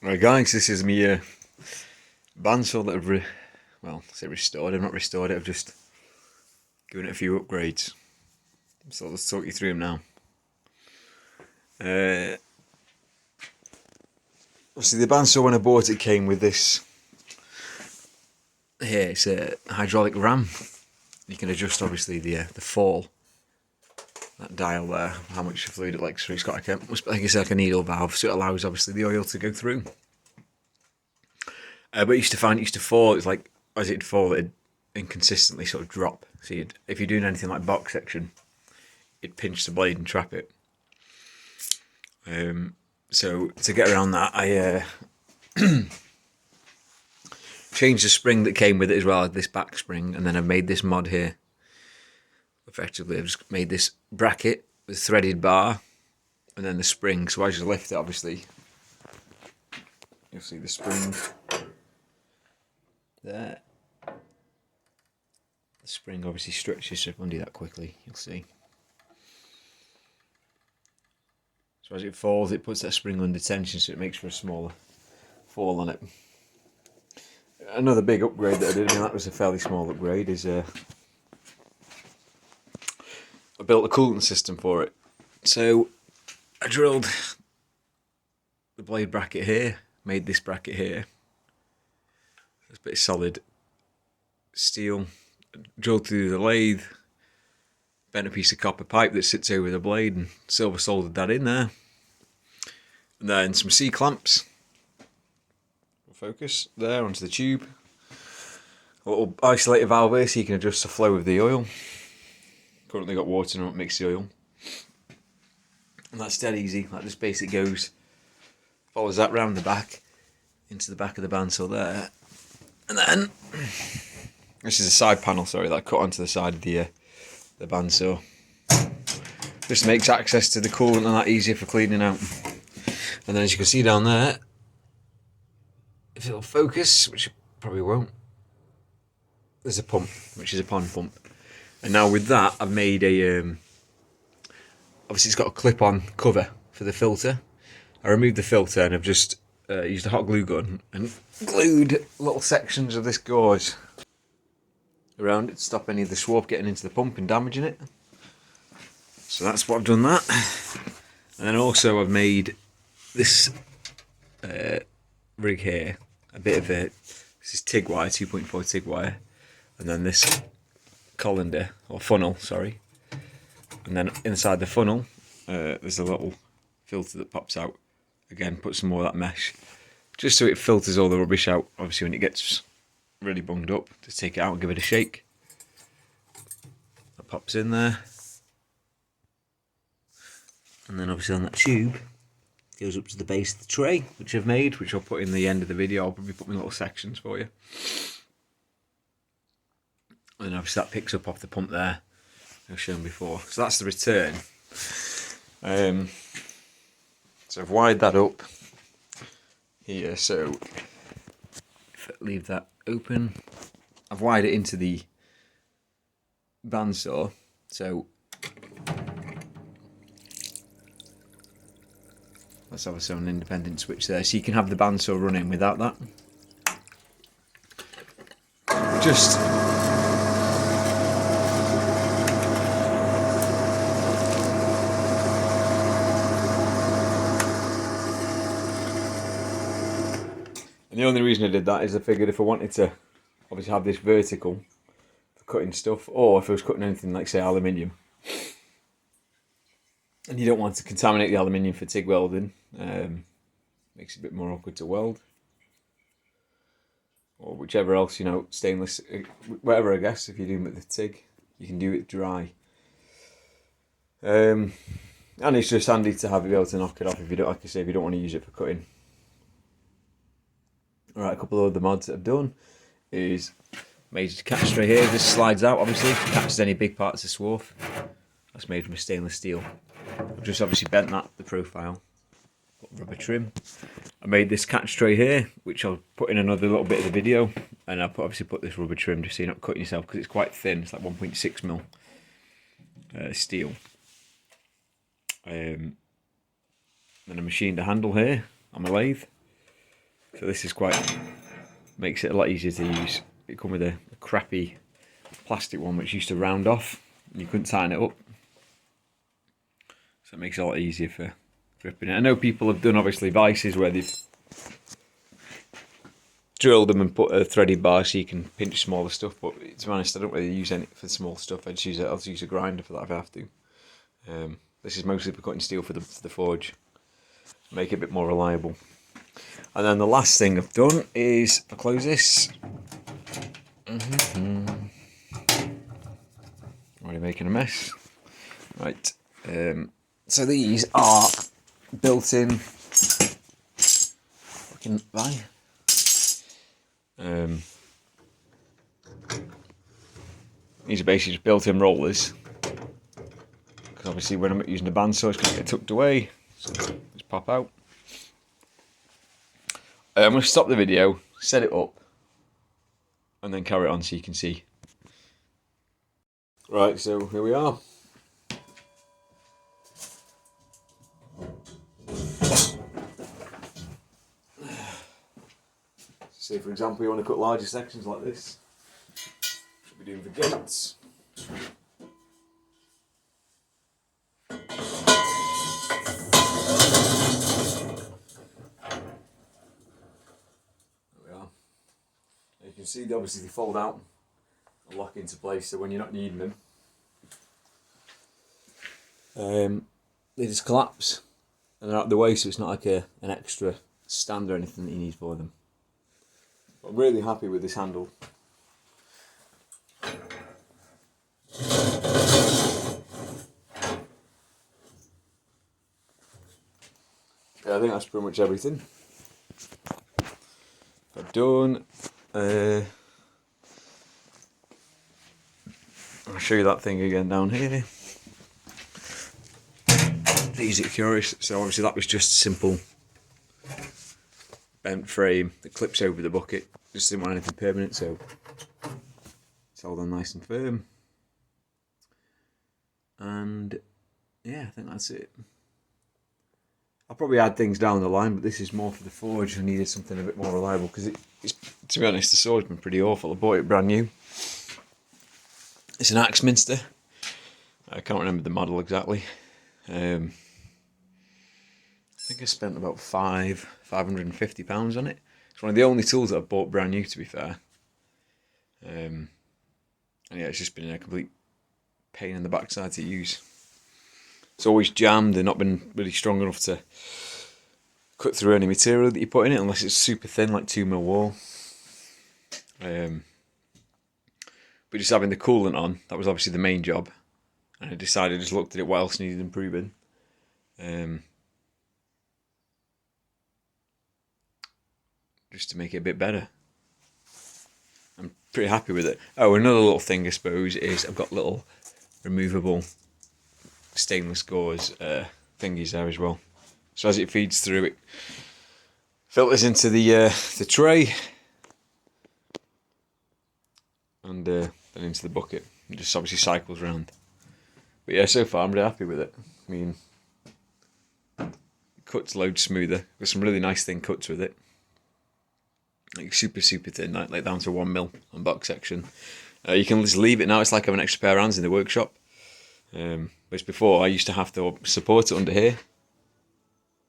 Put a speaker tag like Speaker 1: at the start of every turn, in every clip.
Speaker 1: Right guys, this is me bandsaw that I've restored. I've not restored it, I've just given it a few upgrades. So let's talk you through them now. Obviously the bandsaw when I bought it came with this. Here it's a hydraulic ram. You can adjust obviously the fall, that dial there, how much fluid it likes. So it's got like it's like a needle valve, so it allows obviously the oil to go through. But I used to find it used to fall. It's like as it'd fall, it'd inconsistently sort of drop. So if you're doing anything like box section, it'd pinch the blade and trap it. So to get around that, I changed the spring that came with it as well, this back spring, and then I've made this mod here. Effectively, I've just made this bracket with threaded bar, and then the spring. So as you lift it, obviously, you'll see the spring there. The spring obviously stretches, so if I undo that quickly, you'll see. So as it falls, it puts that spring under tension, so it makes for a smaller fall on it. Another big upgrade that I did, that was a fairly small upgrade, is I built a coolant system for it. So I drilled the blade bracket here, made this bracket here. It's a bit of solid steel. Drilled through the lathe, bent a piece of copper pipe that sits over the blade and silver soldered that in there. And then some C-clamps. Focus there onto the tube. A little isolator valve here so you can adjust the flow of the oil. Currently got water in it, mix the oil. And that's dead easy. That just basically goes, follows that round the back, into the back of the bandsaw there. And then, this is a side panel, sorry, that I cut onto the side of the bandsaw. Just makes access to the coolant and that easier for cleaning out. And then as you can see down there, if it'll focus, which it probably won't, there's a pump, which is a pond pump. And now with that, I've made a, obviously it's got a clip-on cover for the filter. I removed the filter and I've just used a hot glue gun and glued little sections of this gauze around it to stop any of the Swarf getting into the pump and damaging it. So that's what I've done that. And then also I've made this rig here, a bit of this is TIG wire, 2.4 TIG wire, and then this colander, or funnel, sorry. And then inside the funnel, there's a little filter that pops out. Again, put some more of that mesh, just so it filters all the rubbish out. Obviously when it gets really bunged up, just take it out and give it a shake. That pops in there. And then obviously on that tube, goes up to the base of the tray, which I've made, which I'll put in the end of the video. I'll probably put in little sections for you. And obviously that picks up off the pump there, I've shown before. So that's the return. So I've wired that up here, so if I leave that open, I've wired it into the bandsaw, so that's obviously an independent switch there, so you can have the bandsaw running without that. Just and the only reason I did that is I figured if I wanted to obviously have this vertical for cutting stuff, or if I was cutting anything like say aluminium, and you don't want to contaminate the aluminium for TIG welding, makes it a bit more awkward to weld, or whichever else, you know, stainless, whatever. I guess if you're doing it with the TIG, you can do it dry, and it's just handy to have it be able to knock it off if you don't, like I say, if you don't want to use it for cutting. Alright, a couple of other mods that I've done is made a catch tray here. This slides out, obviously, catches any big parts of Swarf. That's made from stainless steel. I've just obviously bent that, the profile, got rubber trim. I made this catch tray here, which I'll put in another little bit of the video, and I'll obviously put this rubber trim just so you're not cutting yourself, because it's quite thin. It's like 1.6mm steel. Then I machined a handle here on my lathe. So this is makes it a lot easier to use. It come with a crappy plastic one which used to round off and you couldn't tighten it up. So it makes it a lot easier for gripping it. I know people have done obviously vices where they've drilled them and put a threaded bar so you can pinch smaller stuff, but to be honest I don't really use any for the small stuff. I'll just use a grinder for that if I have to. This is mostly for cutting steel for the forge. Make it a bit more reliable. And then the last thing I've done is, if I close this, already making a mess. Right, so these are built-in fucking these are basically just built-in rollers. Because obviously when I'm using the bandsaw it's going to get tucked away, so just pop out. I'm going to stop the video, set it up, and then carry it on so you can see. Right, so here we are. Say for example you want to cut larger sections like this. Should be doing for gates. You can see obviously they fold out and lock into place, so when you're not needing them, they just collapse and they're out of the way, so it's not like an extra stand or anything that you need for them. But I'm really happy with this handle. Yeah, I think that's pretty much everything I've done. I'll show you that thing again down here. Easy curious. So obviously that was just a simple bent frame that clips over the bucket. Just didn't want anything permanent, so it's all done nice and firm. And yeah, I think that's it. I'll probably add things down the line, but this is more for the forge. I needed something a bit more reliable because it's, to be honest, the sword's been pretty awful. I bought it brand new. It's an axe minster. I can't remember the model exactly. I think I spent about £550 on it. It's one of the only tools that I've bought brand new, to be fair. And yeah, it's just been a complete pain in the backside to use. It's always jammed and not been really strong enough to cut through any material that you put in it, unless it's super thin, like 2mm wall. But just having the coolant on, that was obviously the main job. And I decided, just looked at it, what else needed improving. Just to make it a bit better. I'm pretty happy with it. Oh, another little thing I suppose is I've got little removable stainless gauze thingies there as well. So as it feeds through, it filters into the tray and then into the bucket. It just obviously cycles around. But yeah, so far I'm really happy with it. I mean, it cuts loads smoother. There's some really nice thin cuts with it. Like super thin, like down to 1mm on box section. You can just leave it now. It's like having an extra pair of hands in the workshop. Whereas before I used to have to support it under here,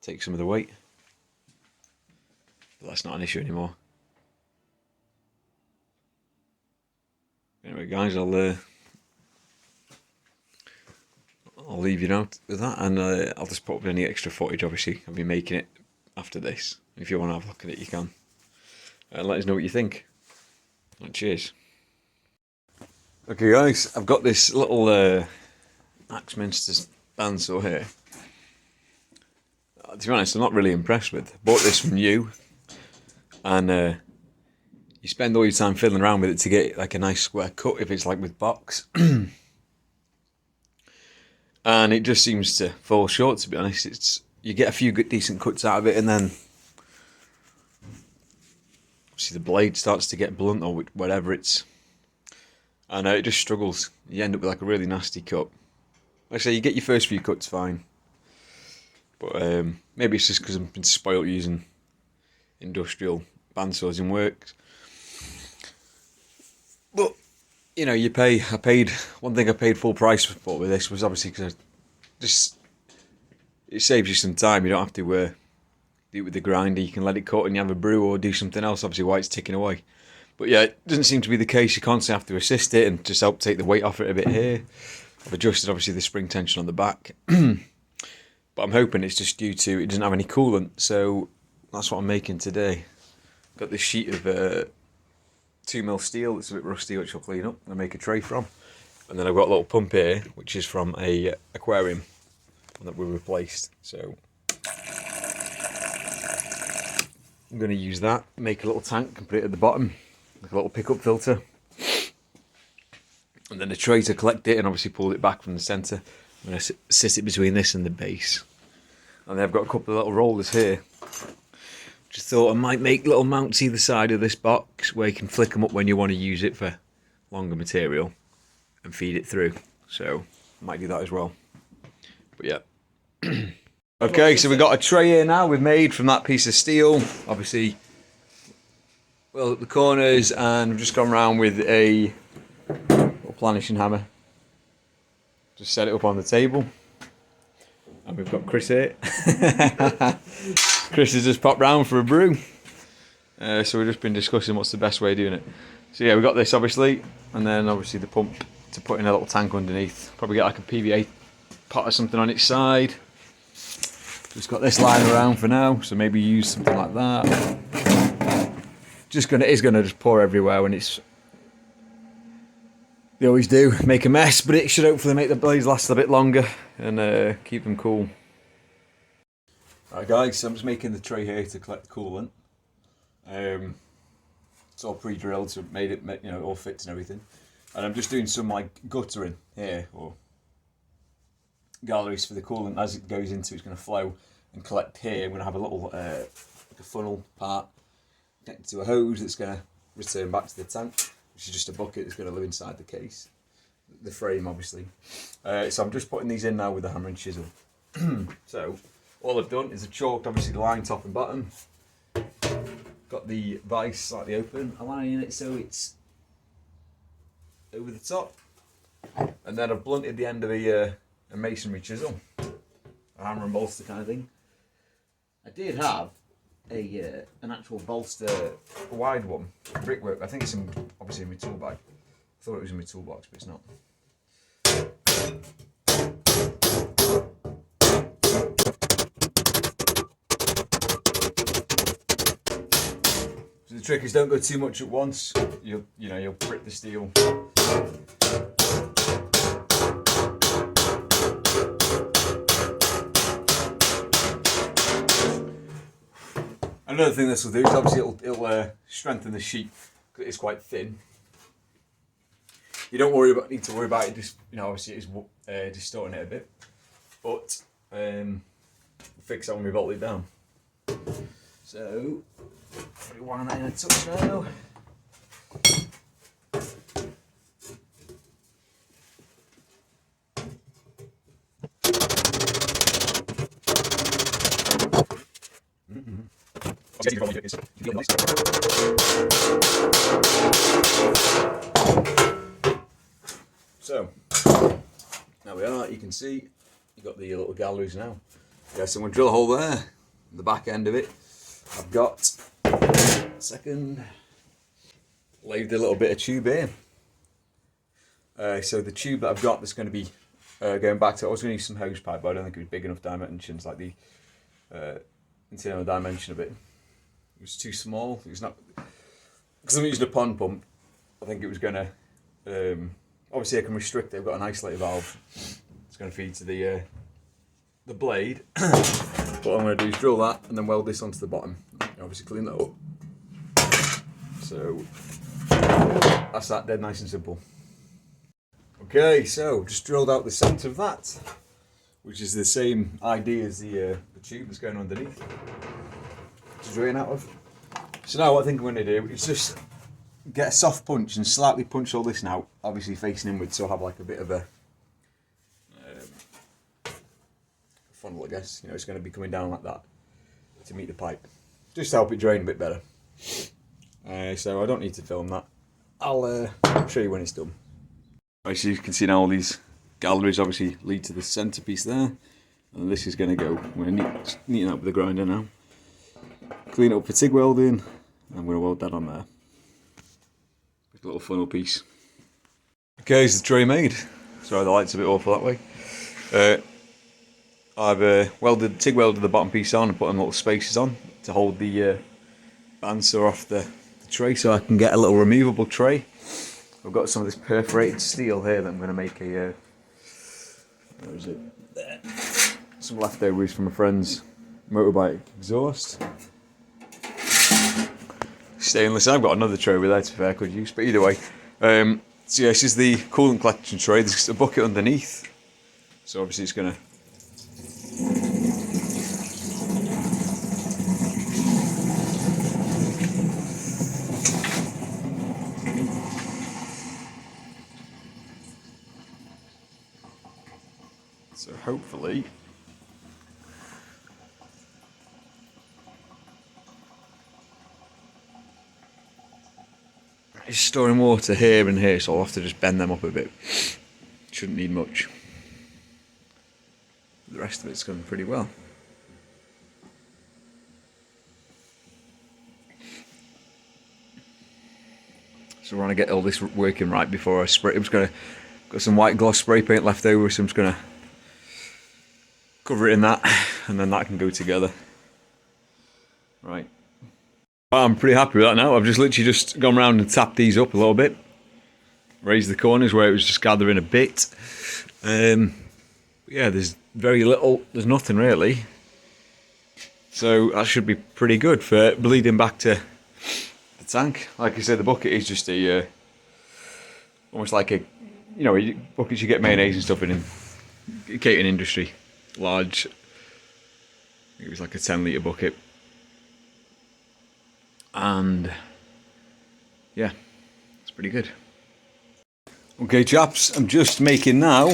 Speaker 1: take some of the weight. But that's not an issue anymore. Anyway, guys, I'll leave you now with that, and I'll just put up any extra footage. Obviously, I'll be making it after this. If you want to have a look at it, you can. Let us know what you think. And cheers. Okay, guys, I've got this little axe minster bandsaw here. To be honest, I'm not really impressed with. Bought this from you, and you spend all your time fiddling around with it to get like a nice square cut if it's like with box. And it just seems to fall short, to be honest. You get a few good decent cuts out of it, and then obviously the blade starts to get blunt or whatever it's, and it just struggles. You end up with like a really nasty cut. Like I say, you get your first few cuts fine, but maybe it's just because I've been spoilt using industrial bandsaws in works. But you know, one thing I paid full price for with this was obviously because it saves you some time. You don't have to do it with the grinder. You can let it cut and you have a brew or do something else, obviously while it's ticking away. But yeah, it doesn't seem to be the case. You constantly have to assist it and just help take the weight off it a bit here. I've adjusted obviously the spring tension on the back. But I'm hoping it's just due to it doesn't have any coolant, so that's what I'm making today. Got this sheet of 2mm steel that's a bit rusty, which I'll clean up and make a tray from. And then I've got a little pump here, which is from a aquarium that we replaced. So I'm going to use that, make a little tank and put it at the bottom, like a little pickup filter. And then a tray to collect it and obviously pull it back from the centre. I'm going to sit it between this and the base. And then I've got a couple of little rollers here. Just thought I might make little mounts either side of this box where you can flick them up when you want to use it for longer material and feed it through. So I might do that as well. But yeah. Okay, so we've got a tray here now we've made from that piece of steel. Obviously, well, the corners, and I've just gone around with a little planishing hammer. Just set it up on the table. And we've got Chris here. Chris has just popped round for a brew. So we've just been discussing what's the best way of doing it. So yeah, we've got this obviously, and then obviously the pump to put in a little tank underneath. Probably get like a PVA pot or something on its side. Just got this lying around for now, so maybe use something like that. It's gonna just pour everywhere when it's. They always do, make a mess, but it should hopefully make the blades last a bit longer and keep them cool. Alright guys, so I'm just making the tray here to collect the coolant. It's all pre-drilled, so it made it, you know, it all fits and everything. And I'm just doing some like guttering here, or galleries for the coolant as it goes into. It's going to flow and collect here. I'm going to have a little like a funnel part connected to a hose that's going to return back to the tank, which is just a bucket that's going to live inside the case, the frame obviously. So I'm just putting these in now with the hammer and chisel. So all I've done is I've chalked obviously the line top and bottom, got the vise slightly open, aligning it so it's over the top, and then I've blunted the end of a masonry chisel, a hammer and bolster kind of thing. I did have an actual bolster, a wide one, brickwork. I think it's obviously in my tool bag. I thought it was in my toolbox, but it's not. So the trick is don't go too much at once. You'll prick the steel. Another thing this will do is obviously it'll strengthen the sheet because it's quite thin. You don't need to worry about it. Just obviously it is distorting it a bit, but we'll fix that when we bolt it down. So rewind that in a touch now. So now we are, you can see you've got the little galleries now. Yeah, so I'm going to drill a hole there, the back end of it. I've got laid a little bit of tube here. So the tube that I've got that's going to be going back to, I was going to use some hose pipe, but I don't think it was big enough dimensions, like the internal dimension of it. It was too small. It was not, because I'm using a pond pump. I think it was going to. Obviously, I can restrict it. I've got an isolator valve. It's going to feed to the blade. What I'm going to do is drill that and then weld this onto the bottom. Obviously, clean that up. So that's that, dead nice and simple. Okay, so just drilled out the centre of that, which is the same idea as the tube that's going underneath to drain out of. So now what I think I'm going to do is just get a soft punch and slightly punch all this now, obviously facing inwards, so I'll have like a bit of a funnel, I guess. It's going to be coming down like that to meet the pipe. just to help it drain a bit better. So I don't need to film that. I'll show you when it's done. Right, so you can see now all these galleries obviously lead to the centrepiece there. And this is going to go, I'm going to neaten up with the grinder now. Clean it up for TIG welding. And I'm going to weld that on there. A little funnel piece. Okay, so the tray made. Sorry, the light's a bit awful that way. I've TIG welded the bottom piece on and put them little spaces on to hold the bandsaw off the tray so I can get a little removable tray. I've got some of this perforated steel here that I'm going to make a, where is it? There. Some leftovers from a friend's motorbike exhaust. Stainless. I've got another tray over there to be fair, I could use, but either way. So yeah, this is the coolant collection tray. There's a bucket underneath. So obviously it's going to so hopefully it's storing water here and here, so I'll have to just bend them up a bit. Shouldn't need much. The rest of it's going pretty well. So we're going to get all this working right before I spray. I'm just going to got some white gloss spray paint left over, so I'm just going to cover it in that, and then that can go together. Right. I'm pretty happy with that now. I've just literally gone around and tapped these up a little bit. Raised the corners where it was just gathering a bit. Yeah, there's very little, there's nothing really. So that should be pretty good for bleeding back to the tank. Like I said, the bucket is just a, almost like a, you know, buckets you get mayonnaise and stuff in catering industry. Large, it was like a 10 litre bucket. And yeah, it's pretty good. Okay chaps, I'm just making now.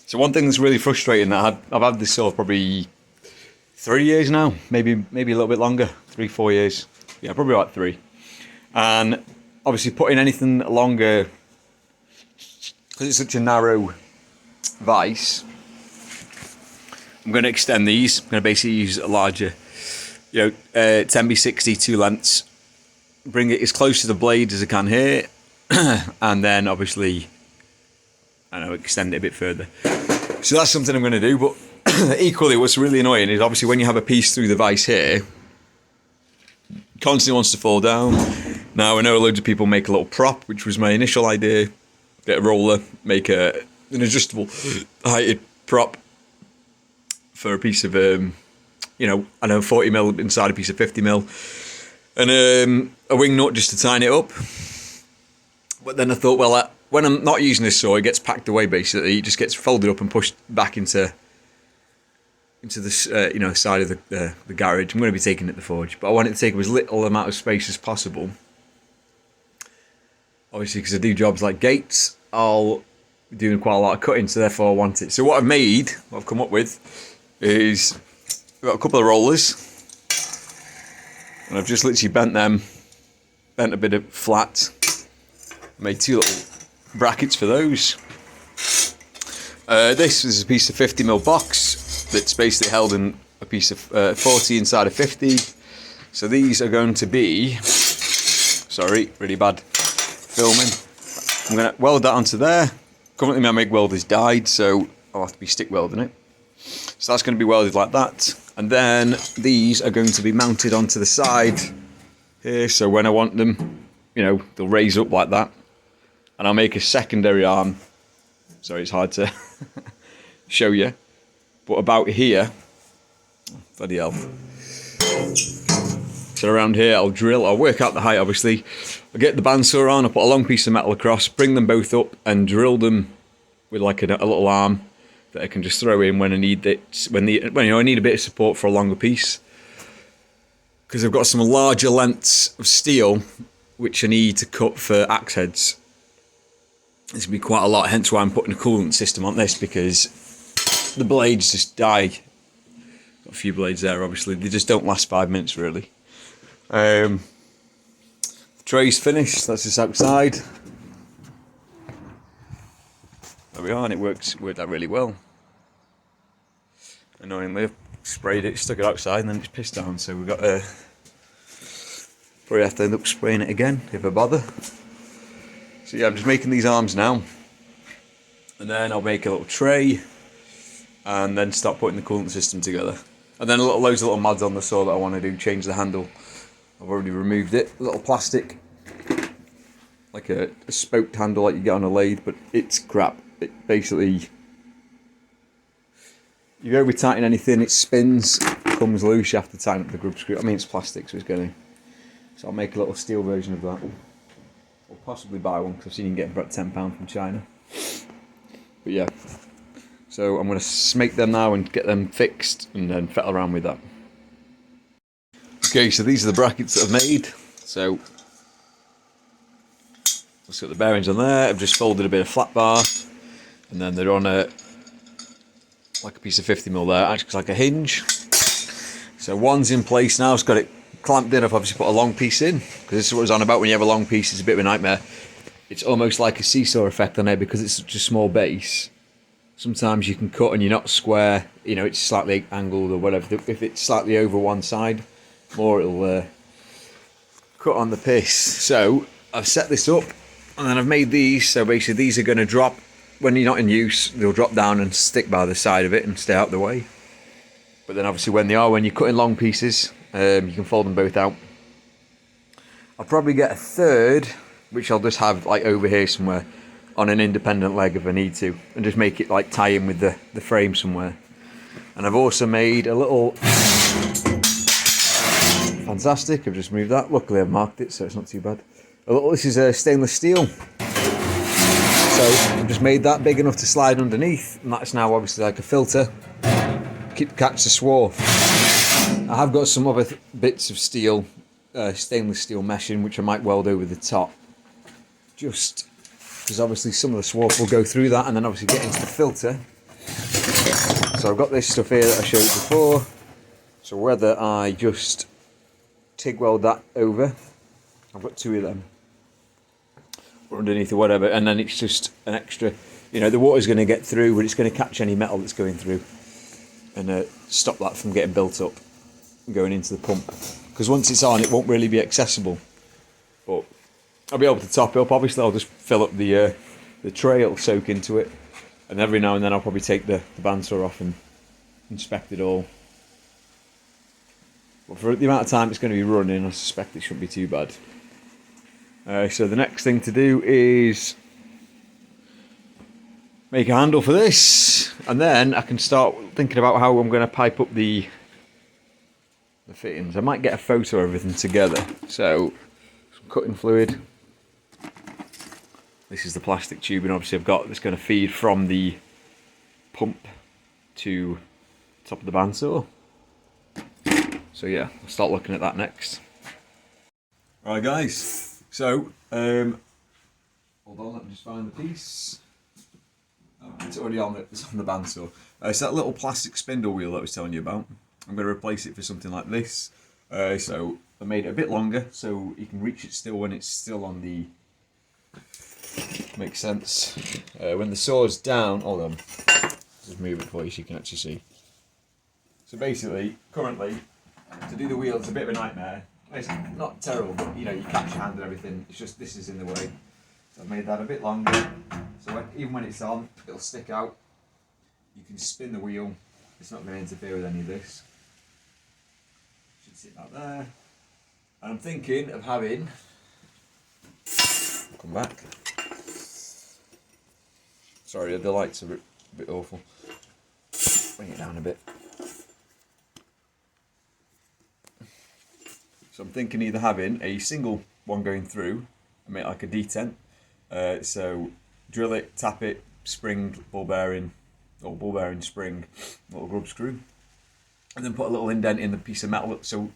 Speaker 1: So one thing that's really frustrating that I've had this saw probably 3 years now, maybe a little bit longer, 3-4 years. Yeah, probably about 3. And obviously putting anything longer, because it's such a narrow vise, I'm going to extend these. I'm going to basically use a larger, 10x60 2 lengths, bring it as close to the blade as I can here, and then obviously, extend it a bit further. So that's something I'm going to do, but equally what's really annoying is obviously when you have a piece through the vise here, constantly wants to fall down. Now I know loads of people make a little prop, which was my initial idea, get a roller, make an adjustable heighted prop for a piece of, 40mm inside a piece of 50mm, and a wing nut just to tighten it up. But then I thought, well, when I'm not using this saw, it gets packed away basically. It just gets folded up and pushed back into the side of the garage. I'm going to be taking it to the forge, but I want it to take up as little amount of space as possible. Obviously, because I do jobs like gates, I'll be doing quite a lot of cutting, so therefore I want it. So what I've come up with is I've got a couple of rollers, and I've just literally bent a bit of flat, made 2 little brackets for those. This is a piece of 50mm box that's basically held in a piece of 40 inside of 50. So these are going to be, sorry, really bad filming. I'm going to weld that onto there. Currently my MIG welder's died, so I'll have to be stick welding it. So that's going to be welded like that. And then these are going to be mounted onto the side here. So when I want them, they'll raise up like that. And I'll make a secondary arm. Sorry, it's hard to show you. But about here, bloody hell. So around here, I'll work out the height, obviously. I'll get the bandsaw on, I'll put a long piece of metal across, bring them both up, and drill them with like a little arm that I can just throw in when I need it. When I need a bit of support for a longer piece. Because I've got some larger lengths of steel, which I need to cut for axe heads. It's going to be quite a lot, hence why I'm putting a coolant system on this, because the blades just die Got a few blades there, obviously. They just don't last 5 minutes, really. The tray's finished. That's just outside. There we are, and it worked out really well. Annoyingly, I've sprayed it, stuck it outside, and then it's pissed down. So we've got to probably have to end up spraying it again if I bother. So yeah, I'm just making these arms now, and then I'll make a little tray, and then start putting the coolant system together. And then loads of little mods on the saw that I want to do. Change the handle. I've already removed it. A little plastic, like a spoked handle like you get on a lathe, but it's crap. It basically, you go with tighten anything, it spins, comes loose. You have to tighten up the grub screw. I mean, it's plastic, so it's going to. So I'll make a little steel version of that, or possibly buy one because I've seen you can get about £10 from China. But yeah, so I'm going to make them now and get them fixed, and then fettle around with that. Okay, so these are the brackets that I've made. So let's got the bearings on there. I've just folded a bit of flat bar, and then they're on like a piece of 50mm there, actually like a hinge. So one's in place now. It's got it clamped in. I've obviously put a long piece in, because this is what I was on about. When you have a long piece, it's a bit of a nightmare. It's almost like a seesaw effect on there, because it's such a small base. Sometimes you can cut and you're not square, you know, it's slightly angled or whatever. If it's slightly over one side, more it'll cut on the piss. So I've set this up, and then I've made these. So basically these are going to drop, when you're not in use, they'll drop down and stick by the side of it and stay out of the way. But then obviously when you're cutting long pieces, you can fold them both out. I'll probably get a third, which I'll just have like over here somewhere on an independent leg if I need to, and just make it like tie in with the frame somewhere. And I've also made a little, fantastic, I've just moved that. Luckily I've marked it, so it's not too bad. This is a stainless steel. So I've just made that big enough to slide underneath, and that's now obviously like a filter. Catch the swarf. I have got some other bits of steel, stainless steel meshing, which I might weld over the top. Just because obviously some of the swarf will go through that and then obviously get into the filter. So I've got this stuff here that I showed before. So whether I just TIG weld that over, I've got two of them, or underneath or whatever, and then it's just an extra, you know, the water's going to get through, but it's going to catch any metal that's going through and stop that from getting built up and going into the pump. Because once it's on, it won't really be accessible. But I'll be able to top it up. Obviously I'll just fill up the tray, it'll soak into it, and every now and then I'll probably take the bandsaw off and inspect it all. But for the amount of time it's going to be running, I suspect it shouldn't be too bad. So the next thing to do is make a handle for this, and then I can start thinking about how I'm going to pipe up the fittings. I might get a photo of everything together. So some cutting fluid. This is the plastic tubing obviously I've got that's going to feed from the pump to the top of the bandsaw. So yeah, I'll start looking at that next. Alright guys, so hold on, let me just find the piece. Oh, it's already on it's on the bandsaw. It's that little plastic spindle wheel that I was telling you about. I'm going to replace it for something like this. So I made it a bit longer so you can reach it still when it's still on the... Makes sense. When the saw's down, hold on, just move it for you so you can actually see. So basically, currently, to do the wheel it's a bit of a nightmare. It's not terrible, but you know, you catch your hand and everything, it's just this is in the way. So I've made that a bit longer, so even when it's on, it'll stick out. You can spin the wheel, it's not going to interfere with any of this. Should sit out there. And I'm thinking of having, come back. Sorry, the lights are a bit awful. Bring it down a bit. So I'm thinking either having a single one going through and make like a detent. So drill it, tap it, spring, ball bearing, or ball bearing spring, little grub screw, and then put a little indent in the piece of metal so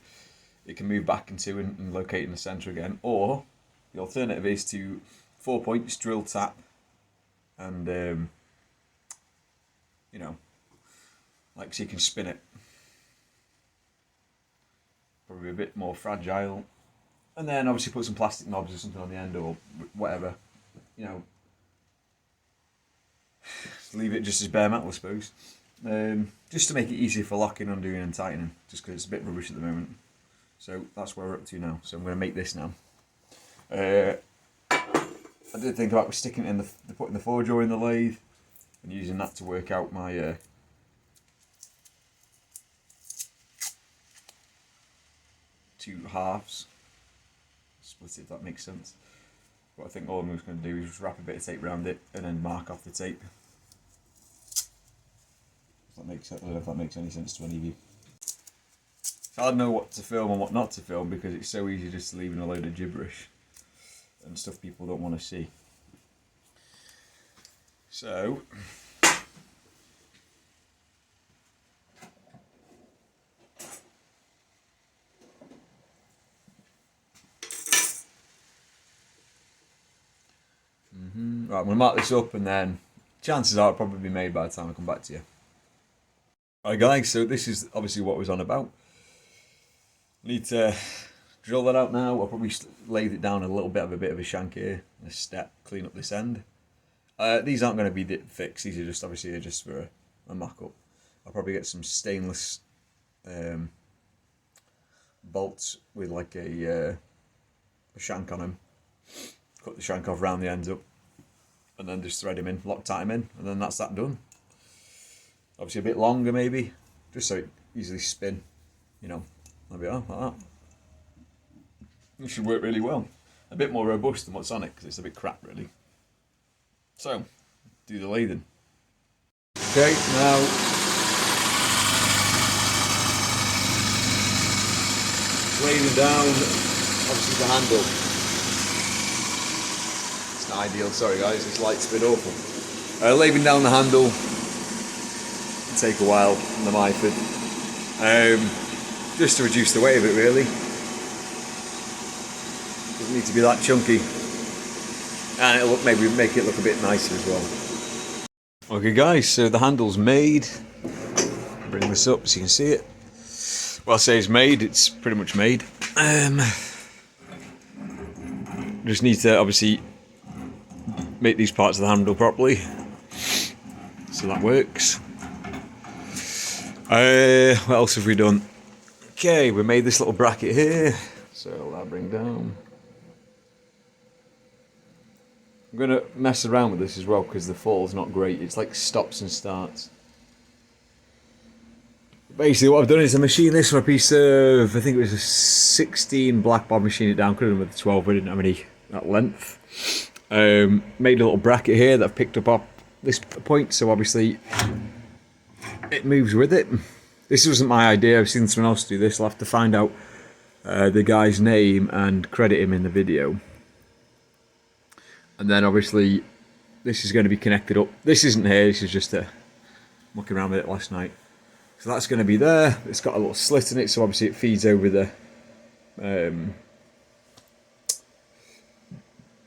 Speaker 1: it can move back into and locate in the centre again. Or the alternative is to 4 points, drill, tap, and you know, like so you can spin it. probably a bit more fragile. And then obviously put some plastic knobs or something on the end or whatever, you know. Leave it just as bare metal, I suppose. Just to make it easier for locking, undoing and tightening, just because it's a bit rubbish at the moment. So that's where we're up to now. So I'm going to make this now. I did think about sticking it in putting the forge ore in the lathe and using that to work out my two halves. Split it, if that makes sense. But I think all I'm just going to do is just wrap a bit of tape around it and then mark off the tape. If that makes sense. I don't know if that makes any sense to any of you. It's hard to know what to film and what not to film because it's so easy just leaving a load of gibberish and stuff people don't want to see. So right, I'm going to mark this up and then chances are it'll probably be made by the time I come back to you. Alright guys, so this is obviously what I was on about. Need to drill that out now. I'll probably lathe it down a bit of a shank here, a step, clean up this end. These aren't going to be fixed, these are just obviously just for a mock-up. I'll probably get some stainless bolts with like a shank on them. Cut the shank off, round the ends up, and then just thread him in, Loctite him in, and then that's that done. Obviously a bit longer maybe, just so it easily spin, you know, maybe like that. It should work really well. A bit more robust than what's on it, because it's a bit crap really. So, do the lathing. Okay, now lathing down, obviously the handle. It's not ideal, sorry guys, this light's a bit awful. Lathing down the handle, take a while on the Myford, just to reduce the weight of it really. Doesn't need to be that chunky, and it'll maybe make it look a bit nicer as well. Okay guys, so the handle's made. Bring this up so you can see it. Well, I say it's made, it's pretty much made. Just need to obviously make these parts of the handle properly, so that works. What else have we done? Okay, we made this little bracket here, so that'll bring down. I'm going to mess around with this as well because the fall's not great, it's like stops and starts. Basically what I've done is I machined this on a piece of, I think it was a 16 black bar, machined it down, could have done with a 12 but I didn't have any that length. Made a little bracket here that I've picked up this point, so obviously it moves with it. This wasn't my idea, I've seen someone else do this. I'll have to find out the guy's name and credit him in the video. And then obviously this is going to be connected up. This isn't here, this is just mucking around with it last night. So that's going to be there. It's got a little slit in it, so obviously it feeds over the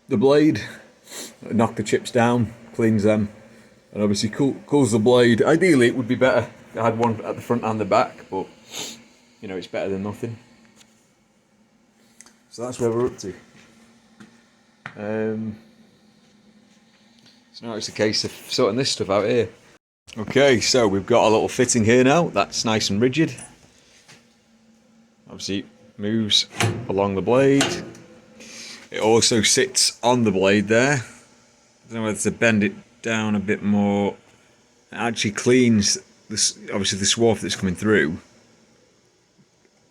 Speaker 1: blade. Knock the chips down, cleans them, and obviously cools the blade. Ideally it would be better if I had one at the front and the back, but you know, it's better than nothing. So that's where we're up to. So now it's a case of sorting this stuff out here. Okay, so we've got a little fitting here now, that's nice and rigid. Obviously moves along the blade. It also sits on the blade there. I don't know whether to bend it down a bit more. It actually cleans this, obviously the swarf that's coming through.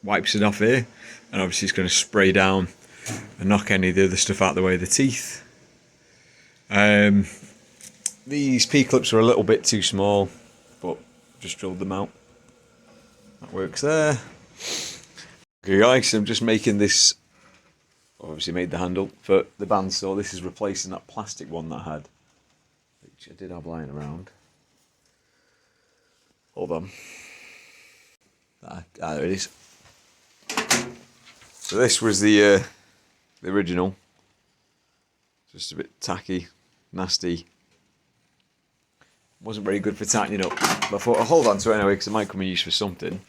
Speaker 1: Wipes it off here, and obviously it's going to spray down and knock any of the other stuff out of the way of the teeth. These P-clips are a little bit too small, but just drilled them out. That works there. Okay guys, so I'm just making this, obviously made the handle for the bandsaw. This is replacing that plastic one that I had, which I did have lying around. Hold on. There it is. So this was the original. Just a bit tacky, nasty. Wasn't very good for tightening up. But I thought I'll hold on to it anyway because it might come in use for something.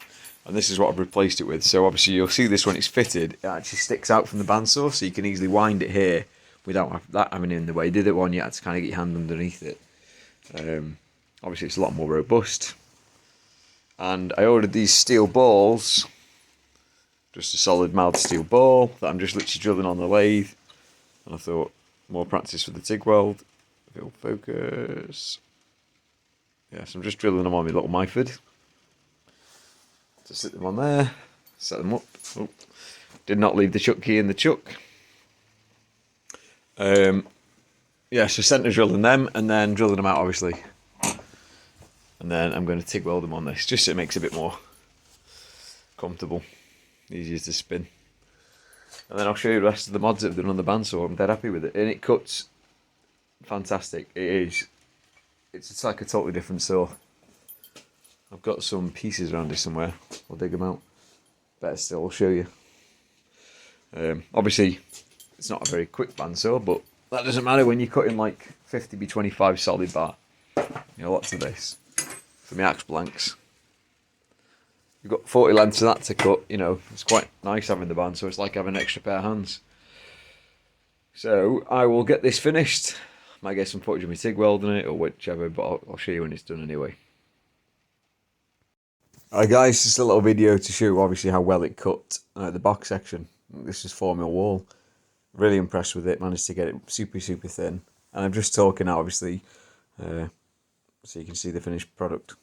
Speaker 1: And this is what I've replaced it with. So obviously you'll see this when it's fitted, it actually sticks out from the bandsaw, so you can easily wind it here without that having it in the way. Did it one, you had to kind of get your hand underneath it. Obviously it's a lot more robust. And I ordered these steel balls, just a solid mild steel ball that I'm just literally drilling on the lathe. And I thought, more practice for the TIG weld. If it'll focus. Yes, I'm just drilling them on my little Myford. Just sit them on there, set them up. Oh, did not leave the chuck key in the chuck. Yeah, so centre drilling them and then drilling them out, obviously. And then I'm going to TIG weld them on this, just so it makes it a bit more comfortable, easier to spin. And then I'll show you the rest of the mods that I've done on the bandsaw. I'm dead happy with it, and it cuts fantastic. It is. It's like a totally different saw. I've got some pieces around here somewhere. I'll dig them out. Better still, I'll show you. Obviously, it's not a very quick bandsaw, but that doesn't matter when you're cutting like 50x25 solid bar. You know, lots of this for my axe blanks. You've got 40 lengths of that to cut. You know, it's quite nice having the bandsaw. It's like having an extra pair of hands. So I will get this finished. Might get some footage of me TIG welding it or whichever, but I'll show you when it's done anyway. Alright guys, just a little video to show obviously how well it cut the box section. This is 4mm wall. Really impressed with it, managed to get it super thin. And I'm just talking now obviously, so you can see the finished product.